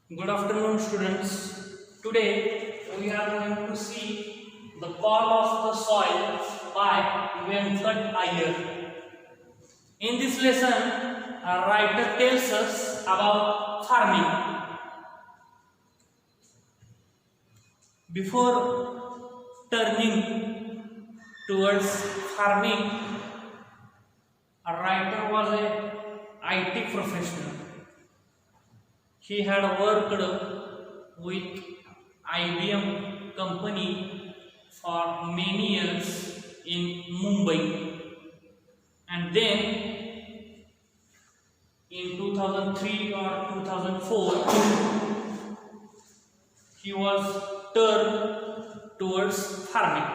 Good afternoon, students. Today we are going to see the call of the soil by Venkat Iyer. In this lesson, a writer tells us about farming. Before turning towards farming, a writer was a IT professional. He had worked with IBM company for many years in Mumbai, and then in 2003 or 2004 he was turned towards farming.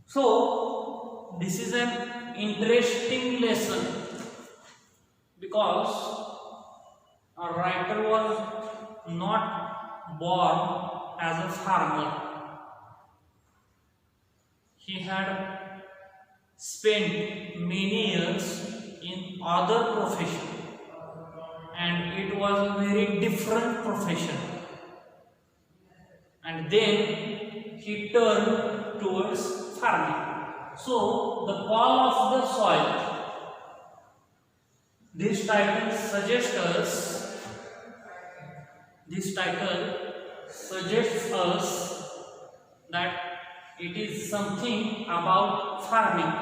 So this is an interesting lesson because a writer was not born as a farmer. He had spent many years in other profession, and it was a very different profession. And then he turned towards farming. So the call of the soil. This title suggests us that it is something about farming.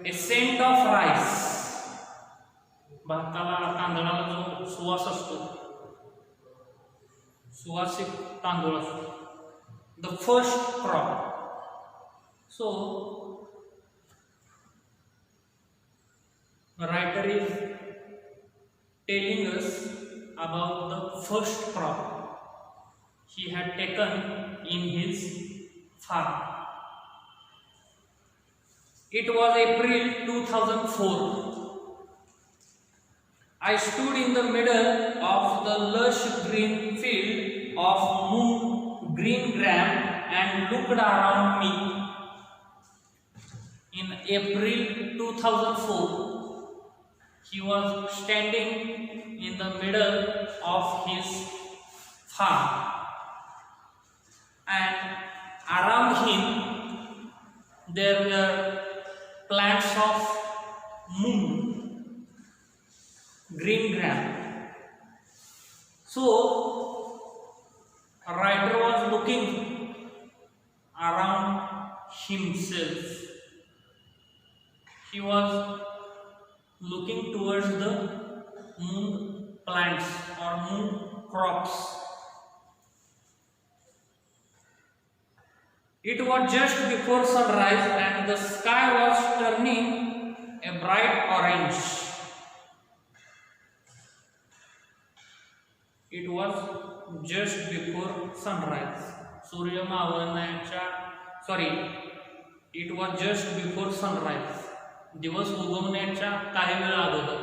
A scent of rice. भाताला तांदळाला जो सुवास असतो, सुवासिक तांदूळ असतो. The first crop. So the writer is telling us about the first crop he had taken in his farm. It was April 2004. I stood in the middle of the lush green field of moon green gram and looked around me. In April 2004, he was standing in the middle of his farm, and around him there were plants of moon, green gram. So a writer was looking around himself. He was looking towards the moon plants or moon crops. It was just before sunrise and the sky was turning a bright orange. It was just before sunrise. It was just before sunrise. दिवस उगवण्याच्या काही वेळ अगोदर.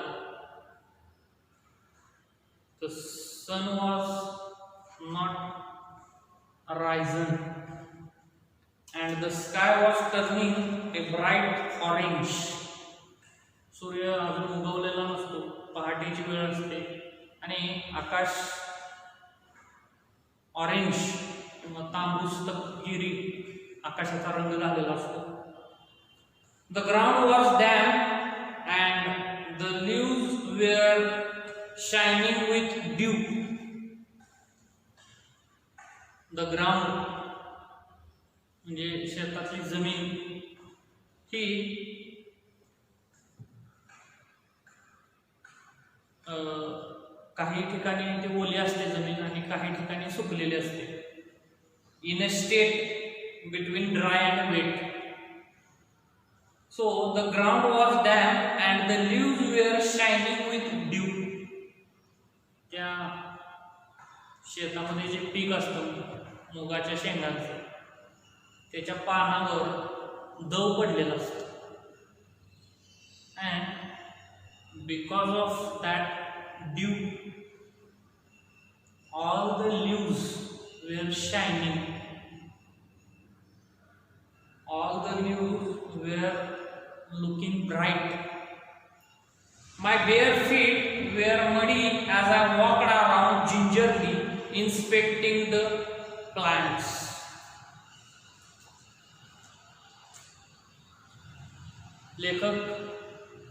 The sun was not risen and the sky was turning a bright orange. सूर्य अजून उगवलेला नसतो, पहाटेची वेळ असते आणि आकाश orange किंवा तांबूस तपकिरी आकाशाचा रंग झालेला असतो. The ground was damp and the leaves were shining with dew. The ground म्हणजे शेतातली जमीन ही काही ठिकाणी ती ओली असते जमीन आणि काही ठिकाणी सुकलेली असते. In a state between dry and wet. So the ground was damp and the leaves were shining with dew. त्या शेतामध्ये जे पीक असतं मुगाच्या शेंगांचं, त्याच्या पानावर दव पडलेलं असतं. And because of that dew, all the leaves were shining. All the leaves were looking bright My bare feet were muddy as I walked around gingerly inspecting the plants. लेखक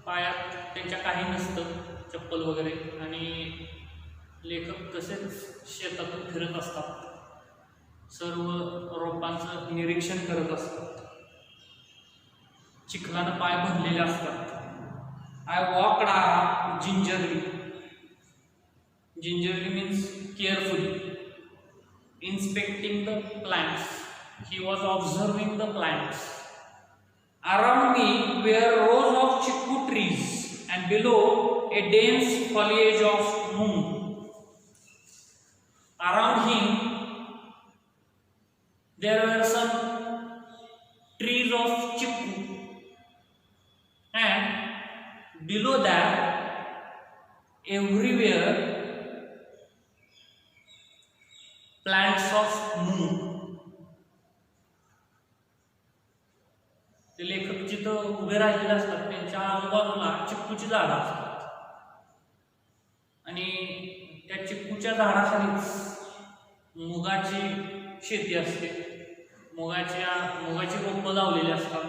पायात त्यांच्या काही नसतं, चप्पल वगैरे, आणि लेखक तसेच शेतातून फिरत असतात, सर्व रोपांचं निरीक्षण करत असतात, चिखलानं पाय भरलेले असतात. I walked around gingerly. Gingerly means carefully. Inspecting the plants. He was observing the plants. Around me were rows of chiku trees, and below a dense foliage of moong. Around him there were some trees of chiku, and below that everywhere plants of moong. ते लेखक जिथं उभे राहिलेले असतात त्यांच्या आजूबाजूला चिक्कूची झाडं असतात, आणि त्या चिक्कूच्या झाडाखालीच मुगाची शेती असते, मुगाची रोपं लावलेली असतात.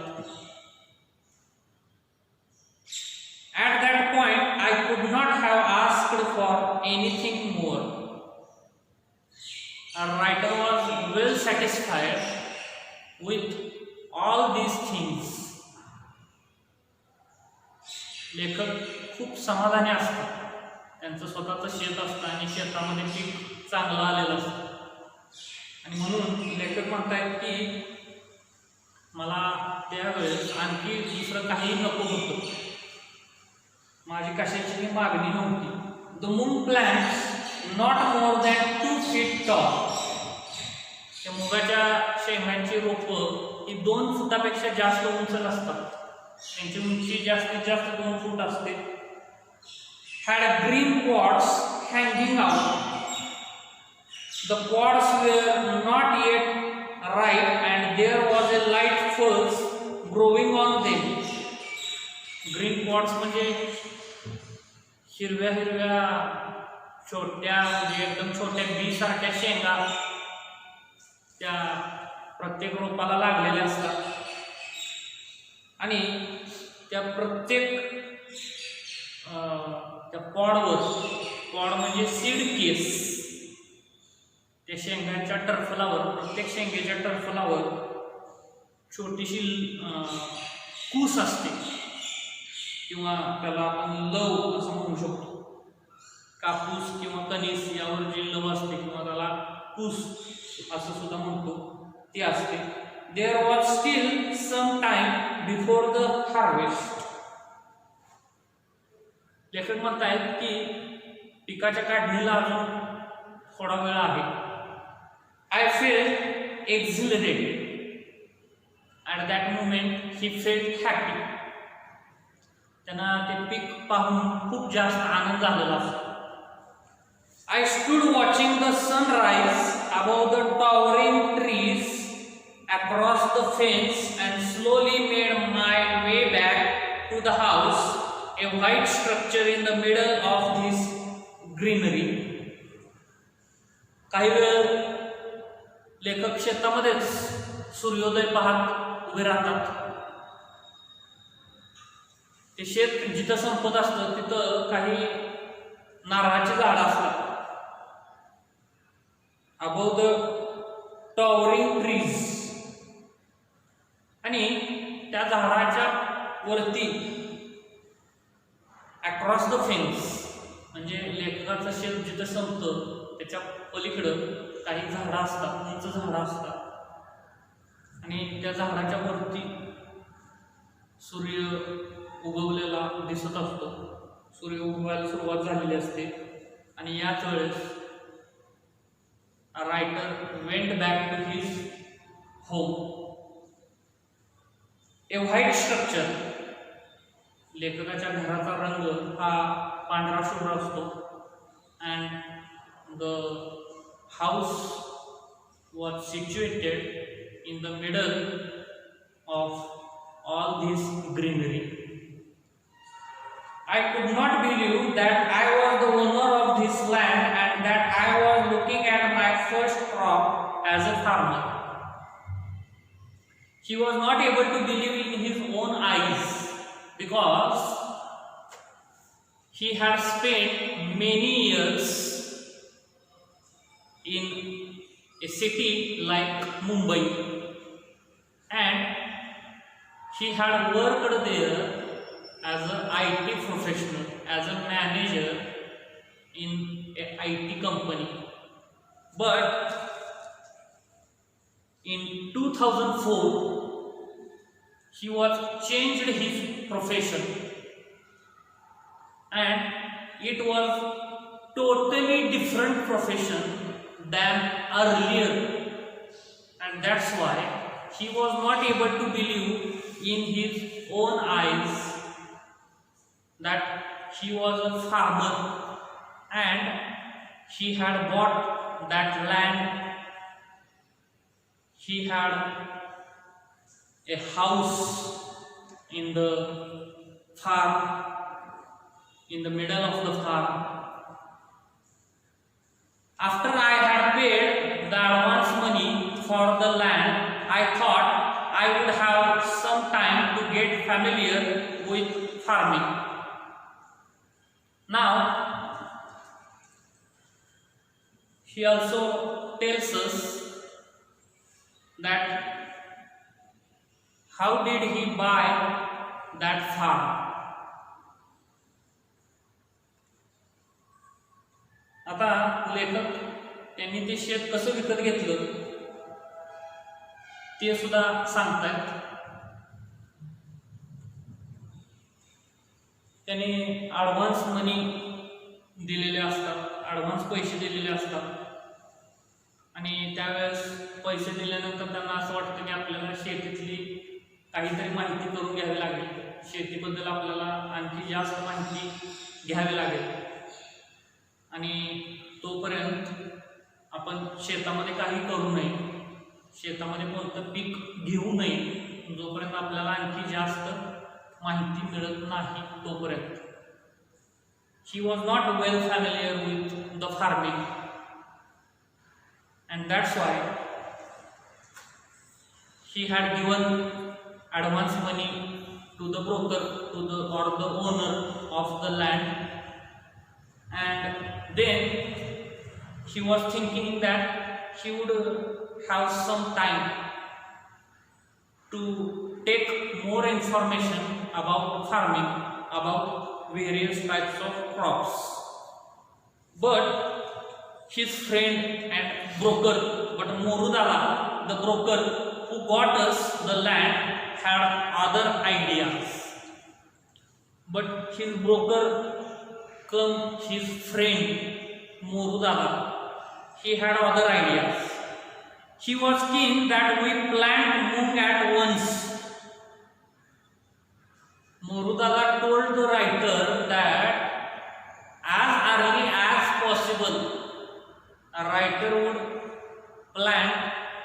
At that point, I could not have asked for anything more. Our writer was well satisfied with all these things. लेखक खूप समाधानी असतात, त्यांचं स्वतःचं शेत असतं आणि शेतामध्ये पीक चांगलं आलेलं असतं, आणि म्हणून लेखक म्हणतायत की मला त्यावेळेस आणखी दुसरं काही नको होतं, माझी कशाची मागणी नव्हती. The moong plants not more than 2 feet tall. त्या मुगाच्या शेंगांची रोपं ही 2 फुटापेक्षा जास्त उंच नसतात, त्यांची उंची जास्तीत जास्त 2 फूट असते. Had green pods hanging out. The pods were not yet ripe and there was a light fuzz growing on them. Green pods म्हणजे हिरव्या हिरव्या छोट्या, म्हणजे एकदम छोट्या बी सारख्या शेंगा त्या प्रत्येक रोपाला लागलेल्या असतात, आणि त्या प्रत्येक त्या पॉड म्हणजे सीड केस, त्या शेंगांच्या टरफलावर, प्रत्येक शेंगेच्या टरफलावर छोटीशी कूस असते, किंवा त्याला आपण लव असं म्हणू शकतो. कापूस किंवा कणीस यावर जी लव असते किंवा त्याला कूस असं सुद्धा म्हणतो, ती असते. There was still some time before the harvest. लेखक म्हणतायत की पिकाच्या काढणीला अजून थोडा वेळ आहे. I felt exhilarated. At that moment he felt happy. त्यांना ते पीक पाहून खूप जास्त आनंद झालेला असतो. I stood watching the sunrise above the towering trees across the fence and slowly made my way back to the house, a white structure in the middle of this greenery. काही वेळ लेखक शेतामध्येच सूर्योदय पाहत उभे राहतात. ते शेत जिथं संपत असतं तिथं काही नारळाची झाडं असतात. Above the towering trees. आणि त्या झाडाच्या वरती अक्रॉस द फेन्स, म्हणजे लेखकाचं शेत जिथं संपतं त्याच्या पलीकडं काही झाडं असतात, उंच झाडं असतात, आणि त्या झाडाच्या वरती सूर्य उगवलेला दिसत असतो. सूर्य उगवायला सुरुवात झालेली असते, आणि याच वेळेस writer went back to his home. A white structure. लेखकाच्या घराचा रंग हा पांढरा शुभ्र असतो. And the house was situated in the middle of all this greenery. I could not believe that I was the owner of this land and that I was looking at my first crop as a farmer. He was not able to believe in his own eyes because he had spent many years in a city like Mumbai, and he had worked there as an IT professional, as a manager in an IT company. But in 2004, he was changed his profession, and it was totally different profession than earlier, and that's why he was not able to believe in his own eyes that he was a farmer and he had bought that land. He had a house in the farm, in the middle of the farm. After I had paid the advance money for the land, I thought I would have some time to get familiar with farming. Now, he also tells us that how did he buy that farm. आता लेखक त्यांनी ते शेत कसं विकत घेतलं ते सुद्धा सांगतात. त्यांनी ॲडव्हान्स मनी दिलेले असतात, ॲडव्हान्स पैसे दिलेले असतात, आणि त्यावेळेस पैसे दिल्यानंतर त्यांना असं वाटतं की आपल्याला शेतीतली काहीतरी माहिती करून घ्यावी लागेल, शेतीबद्दल आपल्याला आणखी जास्त माहिती घ्यावी लागेल, आणि तोपर्यंत आपण शेतामध्ये काही करू नये, शेतामध्ये कोणतं पीक घेऊ नये जोपर्यंत आपल्याला आणखी जास्त माहिती मिळत नाही तोपर्यंत. He was not well familiar with the farming, and that's why he had given advance money to the broker, to the or the owner of the land, and then he was thinking that he would have some time to take more information about farming, about various types of crops. But his friend and broker, but Morudala, the broker who got us the land, had other ideas. But his broker come his friend Morudala, he had other ideas. He was keen that we plant mung at once. Morudala told the writer that as early as possible a writer would plant,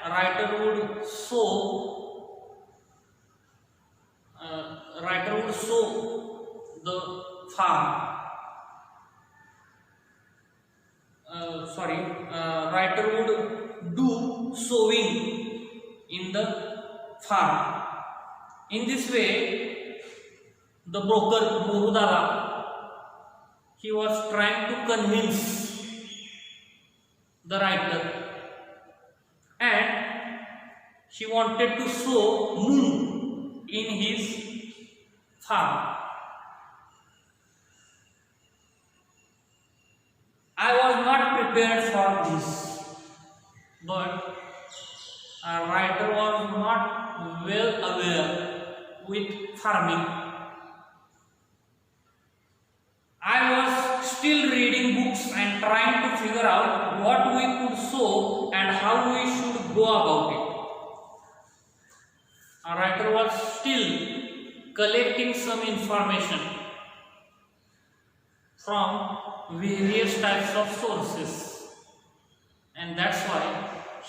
a writer would sow the farm. Writer would do sowing in the farm. In this way, the broker Morudala, he was trying to convince the writer, and he wanted to sow moon in his farm. I was not prepared for this, but a writer was not well aware with farming. I was still reading books and trying to figure out what we could sow and how we should go about it. A writer was still collecting some information from various types of sources, and that's why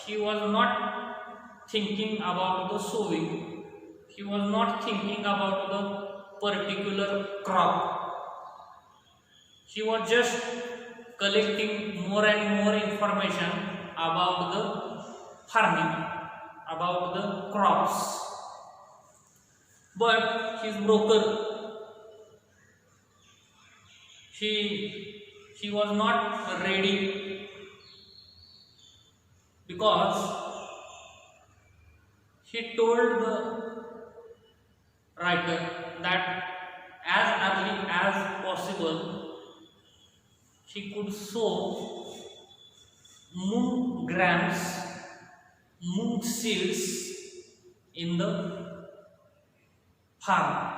he was not thinking about the sowing, he was not thinking about the particular crop, She was just collecting more and more information about the farming, about the crops. But his broker, she was not ready, because she told the writer that as early as possible she could sow moong grams, moong seeds in the farm.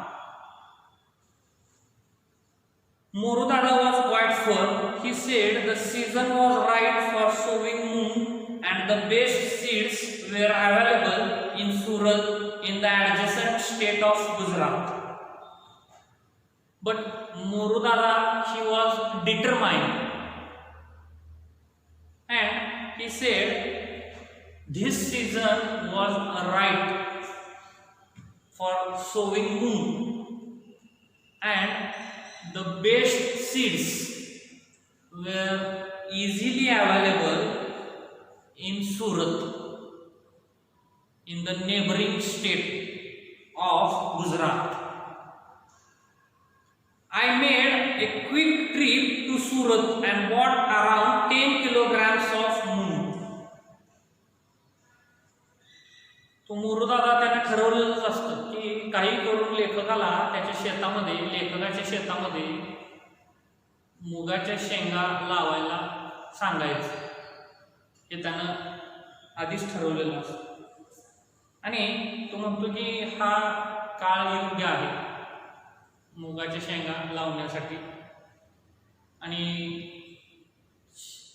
Morudada was quite firm. He said the season was right for sowing moong and the best seeds were available in Surat in the adjacent state of Gujarat. But Morudada, he was determined, and he said this season was right for sowing moong and the best seeds were easily available in Surat, in the neighboring state of Gujarat. I made a quick trip to Surat and bought around 10 kilograms of moong. तो मुरुदादा त्याने ठरवलेलंच असतं की काही करून लेखकाला त्याच्या शेतामध्ये, लेखकाच्या शेतामध्ये मुगाच्या शेंगा लावायला सांगायचं, हे त्यानं आधीच ठरवलेलं असतं. आणि तो म्हणतो की हा काळ योग्य आहे मुगाच्या शेंगा लावण्यासाठी, आणि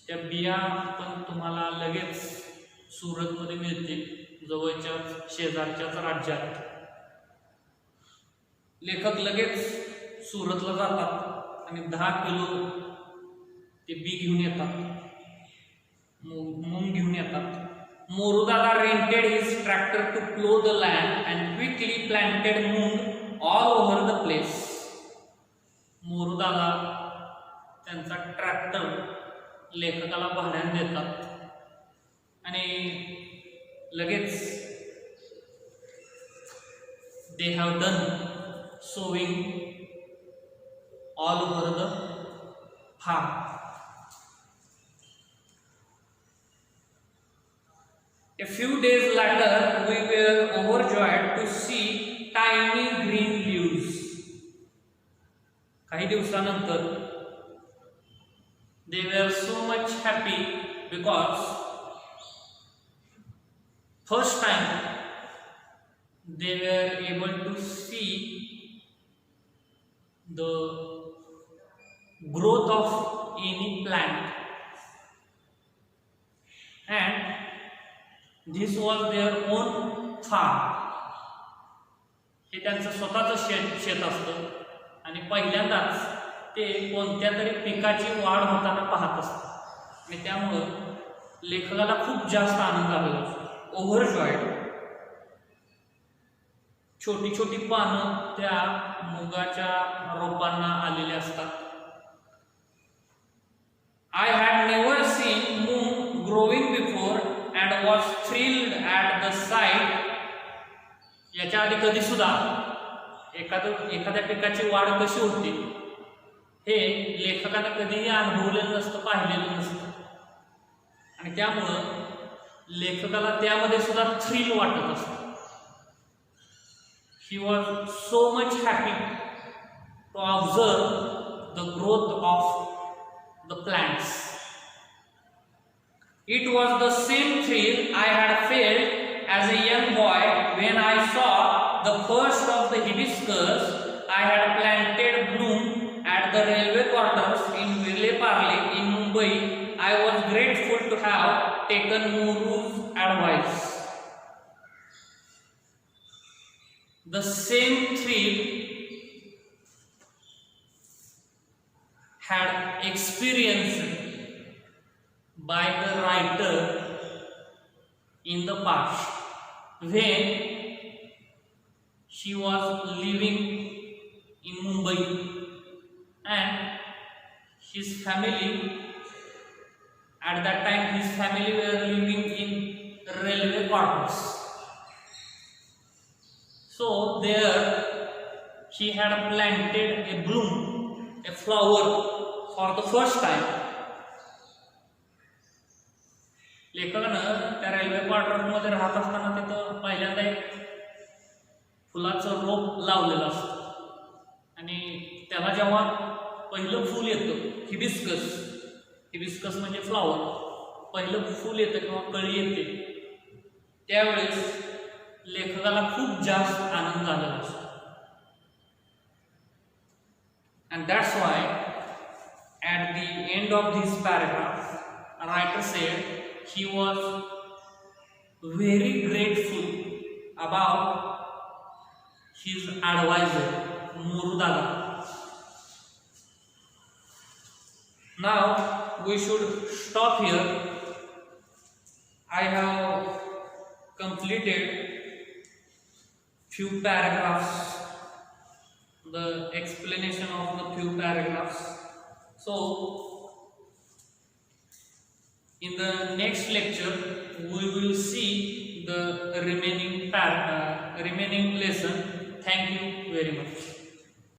त्या बिया पण तुम्हाला लगेच सुरतमध्ये मिळतील, जवळच्या शेजारच्याच राज्यात. लेखक लगेच सुरतला जातात आणि 10 किलो ते बी घेऊन येतात, मूग घेऊन येतात. Morudada rented his tractor to plow the land and quickly planted moong all over the place. मोरुदादा त्यांचा ट्रॅक्टर लेखकाला भाड्याने देतात आणि लगेच they have done sowing all over the farm. A few days later we were overjoyed to see tiny green leaves. काही दिवसानंतर they were so much happy because first time they were able to see the growth of any plant, and this was their own farm. हे त्यांचं स्वतःचं शेत असतं आणि पहिल्यांदाच ते कोणत्या तरी पिकाची वाढ होताना पाहत असतात आणि त्यामुळं लेखकाला खूप जास्त आनंद आलेला असतो. ओव्हरजॉयड. छोटी छोटी पानं त्या मुगाच्या रोपांना आलेली असतात. I had never seen moong growing before and was thrilled at the sight. याच्या आधी कधी सुद्धा एखाद्या पिकाची वाढ कशी होती हे लेखकाने कधीही अनुभवलेलं नसतं, पाहिलेलं नसतं, आणि त्यामुळं लेखकाला त्यामध्ये सुद्धा थ्रिल वाटत असतं. He was so much happy to observe the growth of the plants. It was the same thrill I had felt as a young boy when I saw the first of the hibiscus I had planted bloom at the railway quarters in Ville-Parle in Mumbai. I was grateful to have taken Muru's advice. The same thrill had experienced by the writer in the past when she was living in Mumbai and his family, at that time his family were living in railway quarters. So there he had planted a bloom, a flower for the first time. लेखकानं त्या railway क्वार्टर्समध्ये राहत असताना तिथं पहिल्यांदा एक फुलाचं रोप लावलेलं असतं आणि त्याला जेव्हा पहिलं फूल येतं, हिबिस्कस म्हणजे फ्लॉवर, पहिलं फूल येतं किंवा कळी येते, त्यावेळेस लेखकाला खूप जास्त आनंद झालेला असतो. And that's why at the end of this paragraph, a writer said he was very grateful about his advisor, Murudala. Now we should stop here. I have completed few paragraphs, the explanation of the few paragraphs. So in the next lecture we will see the remaining lesson. Thank you very much.